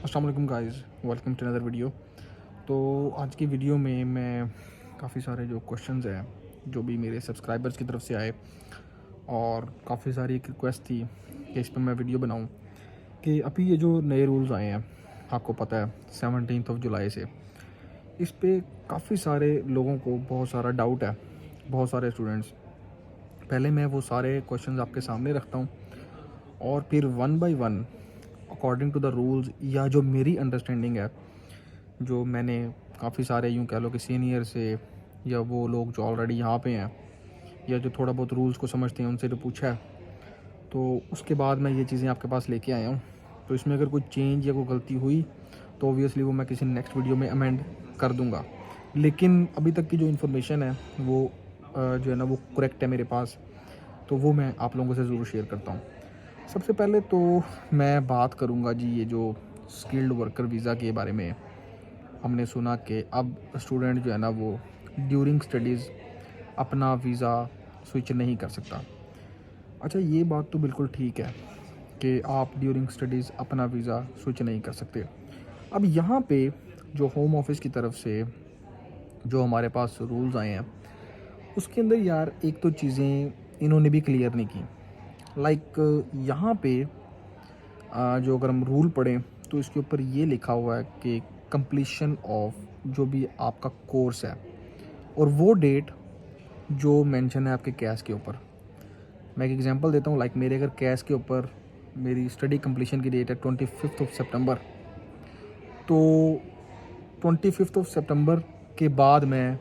अस्सलाम वालेकुम guys, welcome to another video. तो आज की वीडियो में मैं काफ़ी सारे जो क्वेश्चंस हैं जो भी मेरे सब्सक्राइबर्स की तरफ से आए और काफ़ी सारी एक रिक्वेस्ट थी कि इस पर मैं वीडियो बनाऊं कि अभी ये जो नए रूल्स आए हैं, आपको पता है 17 जुलाई से, इस पे काफ़ी सारे लोगों को बहुत सारा डाउट है, बहुत सारे स्टूडेंट्स। पहले मैं वो सारे क्वेश्चंस आपके सामने रखता हूँ और फिर one by one according to the rules या जो मेरी अंडरस्टैंडिंग है, जो मैंने काफ़ी सारे यूँ कह लो कि सीनियर से या वो लोग जो ऑलरेडी यहाँ पे हैं या जो थोड़ा बहुत रूल्स को समझते हैं उनसे जो पूछा है, तो उसके बाद मैं ये चीज़ें आपके पास लेके आया हूँ। तो इसमें अगर कोई चेंज या कोई गलती हुई तो ऑब्वियसली वो मैं किसी नेक्स्ट वीडियो में अमेंड कर दूँगा। लेकिन अभी तक की जो इन्फॉर्मेशन है वो जो है ना वो करेक्ट है मेरे पास, तो वो मैं आप लोगों से ज़रूर शेयर करता हूँ। सबसे पहले तो मैं बात करूँगा जी ये जो स्किल्ड वर्कर वीज़ा के बारे में। हमने सुना कि अब स्टूडेंट जो है ना वो ड्यूरिंग स्टडीज़ अपना वीज़ा स्विच नहीं कर सकता। अच्छा, ये बात तो बिल्कुल ठीक है कि आप ड्यूरिंग स्टडीज़ अपना वीज़ा स्विच नहीं कर सकते। अब यहाँ पे जो होम ऑफिस की तरफ से जो हमारे पास रूल्स आए हैं, उसके अंदर यार एक तो चीज़ें इन्होंने भी क्लियर नहीं की। लाइक यहाँ पे जो अगर हम रूल पढ़ें तो इसके ऊपर ये लिखा हुआ है कि कंप्लीशन ऑफ जो भी आपका कोर्स है और वो डेट जो मेंशन है आपके कैश के ऊपर। मैं एक एग्जांपल देता हूँ, लाइक मेरे अगर कैश के ऊपर मेरी स्टडी कंप्लीशन की डेट है 25 सितंबर, तो 25 सितंबर के बाद मैं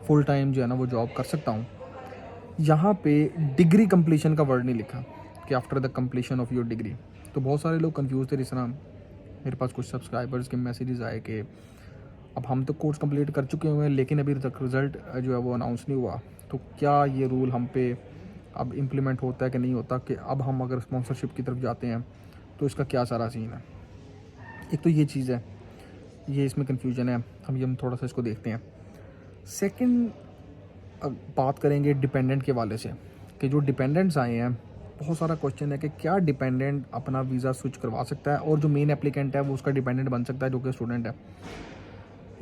फुल टाइम जो है ना वो जॉब कर सकता हूँ। यहाँ पे डिग्री कंप्लीशन का वर्ड नहीं लिखा कि after the completion of your degree. तो बहुत सारे लोग कंफ्यूज थे। जिस तरह मेरे पास कुछ सब्सक्राइबर्स के मैसेजेस आए कि अब हम तो कोर्स कंप्लीट कर चुके हुए हैं लेकिन अभी तक रिज़ल्ट जो है वो अनाउंस नहीं हुआ, तो क्या ये रूल हम पे अब इम्प्लीमेंट होता है कि नहीं होता, कि अब हम अगर स्पॉन्सरशिप की तरफ जाते हैं तो इसका क्या सारा सीन है। एक तो ये चीज़ है, ये इसमें कन्फ्यूजन है, हम थोड़ा सा इसको देखते हैं। सेकंड, बात करेंगे डिपेंडेंट के वाले से कि जो डिपेंडेंट्स आए हैं, बहुत सारा क्वेश्चन है कि क्या डिपेंडेंट अपना वीज़ा स्विच करवा सकता है और जो मेन एप्लीकेंट है वो उसका डिपेंडेंट बन सकता है जो कि स्टूडेंट है।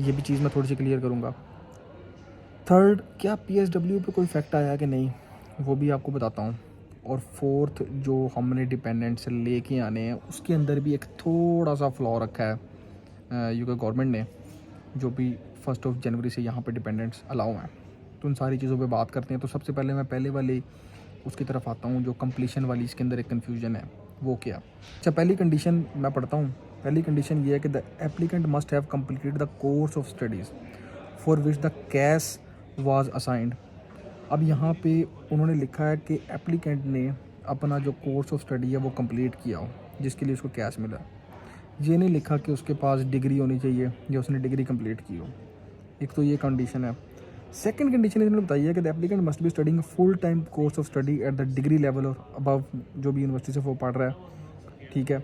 ये भी चीज़ मैं थोड़ी सी क्लियर करूँगा। थर्ड, क्या पीएसडब्ल्यू पे कोई इफेक्ट आया है कि नहीं, वो भी आपको बताता हूँ। और फोर्थ, जो हमने डिपेंडेंट से लेके आने हैं उसके अंदर भी एक थोड़ा सा फ्लॉ रखा है यूके गवर्नमेंट ने, जो भी 1 जनवरी से यहाँ पे डिपेंडेंट्स अलाउ हैं। तो उन सारी चीज़ों पे बात करते हैं। तो सबसे पहले मैं पहले वाली उसकी तरफ आता हूँ, जो कंप्लीशन वाली, इसके अंदर एक कन्फ्यूजन है वो क्या। अच्छा, पहली कंडीशन मैं पढ़ता हूँ। पहली कंडीशन ये है कि the applicant must have completed the course of studies for which the cash was assigned. अब यहाँ पे उन्होंने लिखा है कि एप्लीकेंट ने अपना जो कोर्स ऑफ स्टडी है वो कंप्लीट किया हो जिसके लिए उसको कैश मिला। ये नहीं लिखा कि उसके पास डिग्री होनी चाहिए या उसने डिग्री कंप्लीट की हो। एक तो ये कंडीशन है। सेकंड कंडीशन इन्होंने बताई है कि the applicant must be studying full time course of study at the degree level और अबव, जो भी यूनिवर्सिटी से वो पढ़ रहा है। ठीक है,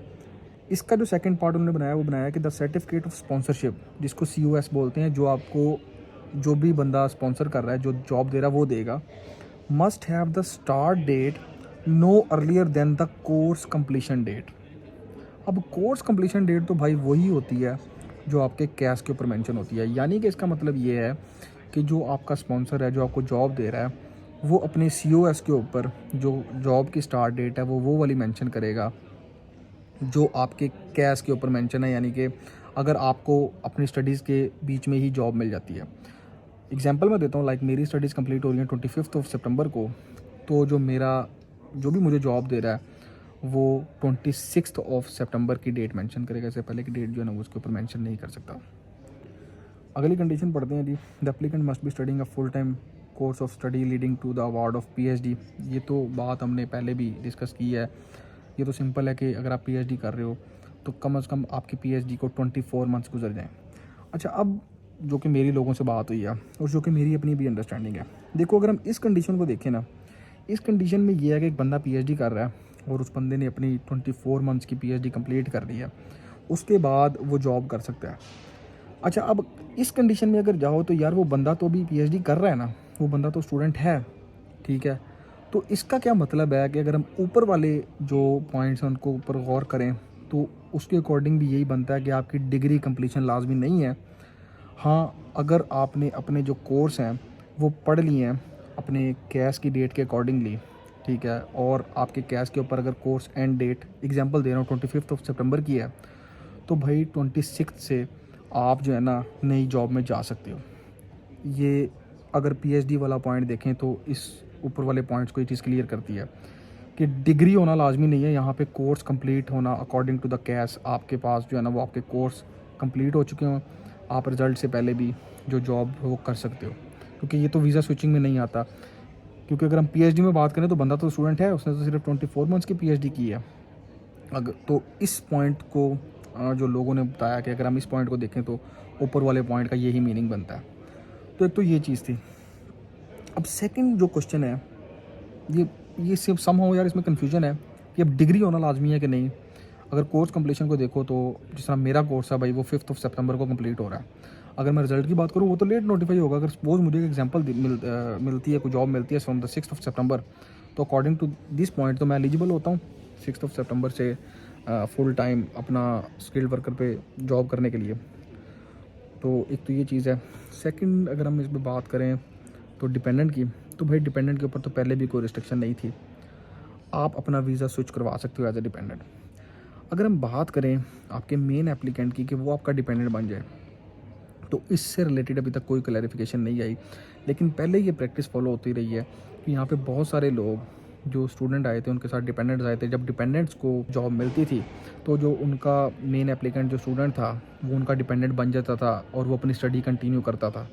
इसका जो सेकंड पार्ट उन्होंने बनाया वो बनाया कि द सर्टिफिकेट ऑफ स्पॉन्सरशिप, जिसको COS बोलते हैं, जो आपको जो भी बंदा स्पॉन्सर कर रहा है, जो जॉब दे रहा है वो देगा, must have the start date no earlier than the course completion date. अब कोर्स कंप्लीशन डेट तो भाई वही होती है जो आपके कैश के ऊपर मेंशन होती है। यानी कि इसका मतलब ये है कि जो आपका स्पॉन्सर है, जो आपको जॉब दे रहा है, वो अपने COS के ऊपर जो जॉब की स्टार्ट डेट है वो वाली मेंशन करेगा जो आपके कैश के ऊपर मेंशन है। यानी कि अगर आपको अपनी स्टडीज़ के बीच में ही जॉब मिल जाती है, एग्जांपल मैं देता हूँ, लाइक मेरी स्टडीज़ कंप्लीट हो रही हैं 25 सितंबर को, तो जो भी मुझे जॉब दे रहा है वो 26 सितंबर की डेट मेंशन करेगा। इससे पहले की डेट जो है ना वो उसके ऊपर मेंशन नहीं कर सकता। अगली कंडीशन पढ़ते हैं जी। The applicant must be studying a full time course of study leading to the award of PhD। ये तो बात हमने पहले भी डिस्कस की है। ये तो सिंपल है कि अगर आप PhD कर रहे हो तो कम से कम आपकी PhD को 24 मंथ्स गुजर जाएँ। अच्छा, अब जो कि मेरी लोगों से बात हुई है और जो कि मेरी अपनी भी अंडरस्टैंडिंग है, देखो अगर हम इस कंडीशन को देखें ना, इस कंडीशन में ये है कि एक बंदा PhD कर रहा है और उस बंदे ने अपनी 24 मंथ्स की PhD कंप्लीट कर ली है, उसके बाद वो जॉब कर सकता है। अच्छा, अब इस कंडीशन में अगर जाओ तो यार वो बंदा तो अभी PhD कर रहा है ना, वो बंदा तो स्टूडेंट है। ठीक है, तो इसका क्या मतलब है कि अगर हम ऊपर वाले जो पॉइंट्स हैं उनको ऊपर गौर करें तो उसके अकॉर्डिंग भी यही बनता है कि आपकी डिग्री कंप्लीशन लाजमी नहीं है। हाँ, अगर आपने अपने जो कोर्स हैं वो पढ़ लिए हैं अपने कैश की डेट के अकॉर्डिंगली, ठीक है, और आपके कैश के ऊपर अगर कोर्स एंड डेट एग्जांपल दे रहा हूँ 25 सितंबर की है, तो भाई 26 से आप जो है ना नई जॉब में जा सकते हो। ये अगर पीएचडी वाला पॉइंट देखें तो इस ऊपर वाले पॉइंट्स को ये चीज़ क्लियर करती है कि डिग्री होना लाजमी नहीं है, यहाँ पे कोर्स कंप्लीट होना अकॉर्डिंग टू द कैश, आपके पास जो है ना वो आपके कोर्स कंप्लीट हो चुके हों, आप रिज़ल्ट से पहले भी जो जॉब वो कर सकते हो, क्योंकि ये तो वीज़ा स्विचिंग में नहीं आता। क्योंकि अगर हम पीएचडी में बात करें तो बंदा तो स्टूडेंट है, उसने तो सिर्फ 24 मंथ्स की पीएचडी की है। अगर तो इस पॉइंट को जो लोगों ने बताया कि अगर हम इस पॉइंट को देखें तो ऊपर वाले पॉइंट का यही मीनिंग बनता है। तो एक तो ये चीज़ थी। अब सेकंड जो क्वेश्चन है, ये सिर्फ सम हो यार, इसमें कन्फ्यूजन है कि अब डिग्री होना लाजमी है कि नहीं। अगर कोर्स कंप्लीशन को देखो तो जिस तरह मेरा कोर्स है भाई वो 5 सितंबर को कंप्लीट हो रहा है। अगर मैं रिजल्ट की बात करूँ वो तो लेट नोटिफाई होगा। अगर सपोज मुझे एक एग्जांपल मिलती है, कोई जॉब मिलती है फ्रॉम द 6 सितंबर, तो अकॉर्डिंग टू दिस पॉइंट तो मैं एलिजिबल होता हूँ 6 सितंबर से फुल टाइम अपना स्किल्ड वर्कर पे जॉब करने के लिए। तो एक तो ये चीज़ है। सेकंड अगर हम इस पर बात करें तो डिपेंडेंट की, तो भाई डिपेंडेंट के ऊपर तो पहले भी कोई रिस्ट्रिक्शन नहीं थी, आप अपना वीज़ा स्विच करवा सकते हो एज ए डिपेंडेंट। अगर हम बात करें आपके मेन एप्लीकेंट की कि वो आपका डिपेंडेंट बन जाए, तो इससे रिलेटेड अभी तक कोई क्लैरिफिकेशन नहीं आई, लेकिन पहले ये प्रैक्टिस फॉलो होती रही है कि यहाँ पे बहुत सारे लोग जो स्टूडेंट आए थे उनके साथ डिपेंडेंट्स आए थे। जब डिपेंडेंट्स को जॉब मिलती थी तो जो उनका मेन एप्लीकेंट जो स्टूडेंट था वो उनका डिपेंडेंट बन जाता था और वो अपनी स्टडी कंटिन्यू करता था।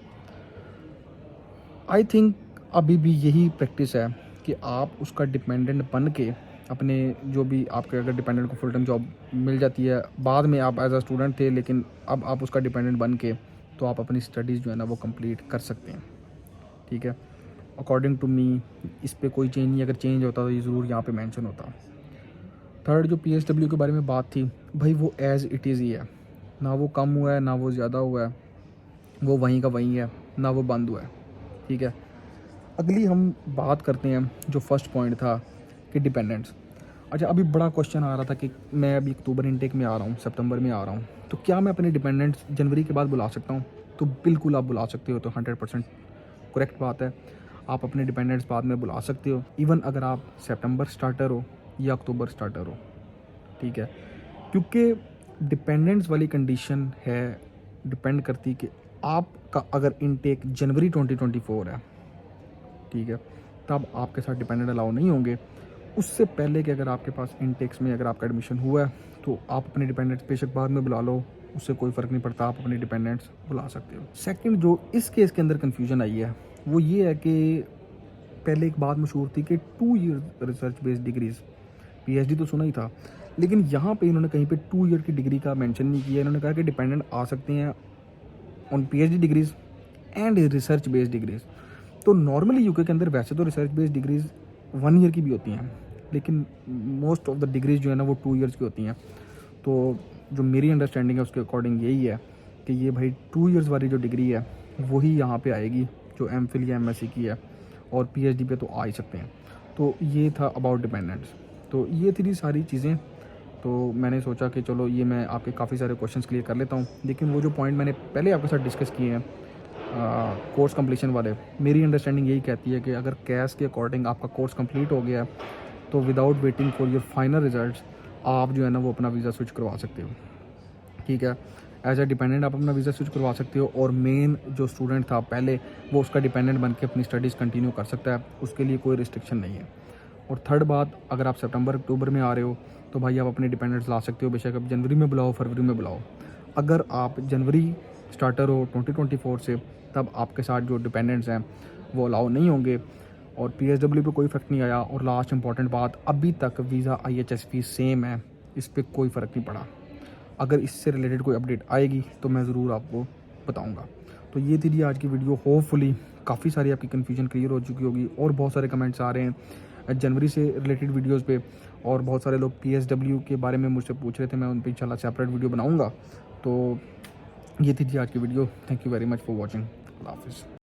आई थिंक अभी भी यही प्रैक्टिस है कि आप उसका डिपेंडेंट बन के अपने जो भी आपके अगर डिपेंडेंट को फुल टाइम जॉब मिल जाती है, बाद में आप एज अ स्टूडेंट थे लेकिन अब आप उसका डिपेंडेंट बन के तो आप अपनी स्टडीज़ जो है ना वो कंप्लीट कर सकते हैं, ठीक है। अकॉर्डिंग टू मी इस पे कोई चेंज नहीं, अगर चेंज होता तो ये ज़रूर यहाँ पे मेंशन होता। थर्ड जो पीएसडब्ल्यू के बारे में बात थी, भाई वो एज़ इट इज़ ही है, ना वो कम हुआ है ना वो ज़्यादा हुआ है, वो वहीं का वहीं है, ना वो बंद हुआ है, ठीक है। अगली हम बात करते हैं जो फर्स्ट पॉइंट था कि डिपेंडेंट्स। अच्छा, अभी बड़ा क्वेश्चन आ रहा था कि मैं अभी अक्टूबर इनटेक में आ रहा हूँ, सितंबर में आ रहा हूँ, तो क्या मैं अपने डिपेंडेंट्स जनवरी के बाद बुला सकता हूँ? तो बिल्कुल आप बुला सकते हो, तो 100% करेक्ट बात है, आप अपने डिपेंडेंट्स बाद में बुला सकते हो, इवन अगर आप सितंबर स्टार्टर हो या अक्टूबर स्टार्टर हो, ठीक है। क्योंकि डिपेंडेंट्स वाली कंडीशन है, डिपेंड करती कि आपका अगर इनटेक जनवरी 2024 है, ठीक है, तब आपके साथ डिपेंडेंट अलाउ नहीं होंगे। उससे पहले कि अगर आपके पास इनटेक्स में अगर आपका एडमिशन हुआ है तो आप अपने डिपेंडेंट्स बेशक बाद में बुला लो, उससे कोई फ़र्क नहीं पड़ता, आप अपने डिपेंडेंट्स बुला सकते हो। सेकंड जो इस केस के अंदर कन्फ्यूजन आई है वो ये है कि पहले एक बात मशहूर थी कि 2 year research based degrees, PhD तो सुना ही था, लेकिन यहाँ पे इन्होंने कहीं पे 2 ईयर की डिग्री का मेंशन नहीं किया। इन्होंने कहा कि डिपेंडेंट आ सकते हैं on PhD degrees and research based degrees. तो नॉर्मली यूके के अंदर वैसे तो रिसर्च बेस्ड डिग्रीज 1 ईयर की भी होती हैं, लेकिन मोस्ट ऑफ द डिग्रीज जो है ना वो 2 ईयर्स की होती हैं। तो जो मेरी अंडरस्टैंडिंग है उसके अकॉर्डिंग यही है कि ये भाई 2 ईयर्स वाली जो डिग्री है वही यहाँ पे आएगी जो एमफिल या एमएससी की है, और पीएचडी पे तो आ ही सकते हैं। तो ये था अबाउट डिपेंडेंट्स। तो ये थी सारी चीज़ें। तो मैंने सोचा कि चलो ये मैं आपके काफ़ी सारे क्वेश्चंस क्लियर कर लेता हूँ, लेकिन वो जो पॉइंट मैंने पहले आपके साथ डिस्कस किए हैं कोर्स कंप्लीशन वाले, मेरी अंडरस्टैंडिंग यही कहती है कि अगर कैश के अकॉर्डिंग आपका कोर्स कंप्लीट हो गया तो without waiting for your final results आप जो है ना वो अपना वीज़ा स्विच करवा सकते हो, ठीक है। एज ए डिपेंडेंट आप अपना वीज़ा स्विच करवा सकते हो, और मेन जो स्टूडेंट था पहले वो उसका डिपेंडेंट बन के अपनी स्टडीज़ कंटिन्यू कर सकता है, उसके लिए कोई रिस्ट्रिक्शन नहीं है। और थर्ड बात, अगर आप सितंबर अक्टूबर में आ रहे हो तो भाई आप अपने डिपेंडेंट्स ला सकते हो, बेशक आप जनवरी में बुलाओ फरवरी में बुलाओ। अगर आप जनवरी स्टार्टर हो 2024 से, तब आपके साथ जो डिपेंडेंट्स हैं वो अलाउ नहीं होंगे, और पीएसडब्ल्यू पे कोई फ़र्क नहीं आया। और लास्ट इंपॉर्टेंट बात, अभी तक वीज़ा आईएचएस फीस सेम है, इस पर कोई फ़र्क नहीं पड़ा। अगर इससे रिलेटेड कोई अपडेट आएगी तो मैं ज़रूर आपको बताऊंगा। तो ये थी जी आज की वीडियो। होपफुली काफ़ी सारी आपकी कन्फ्यूजन क्लियर हो चुकी होगी, और बहुत सारे कमेंट्स आ रहे हैं जनवरी से रिलेटेड वीडियोस पे, और बहुत सारे लोग पीएसडब्ल्यू के बारे में मुझसे पूछ रहे थे, मैं उन पर इंशाल्लाह सेपरेट वीडियो बनाऊँगा। तो ये थी जी आज की video. Thank you very much for watching. अल्लाह हाफिज़।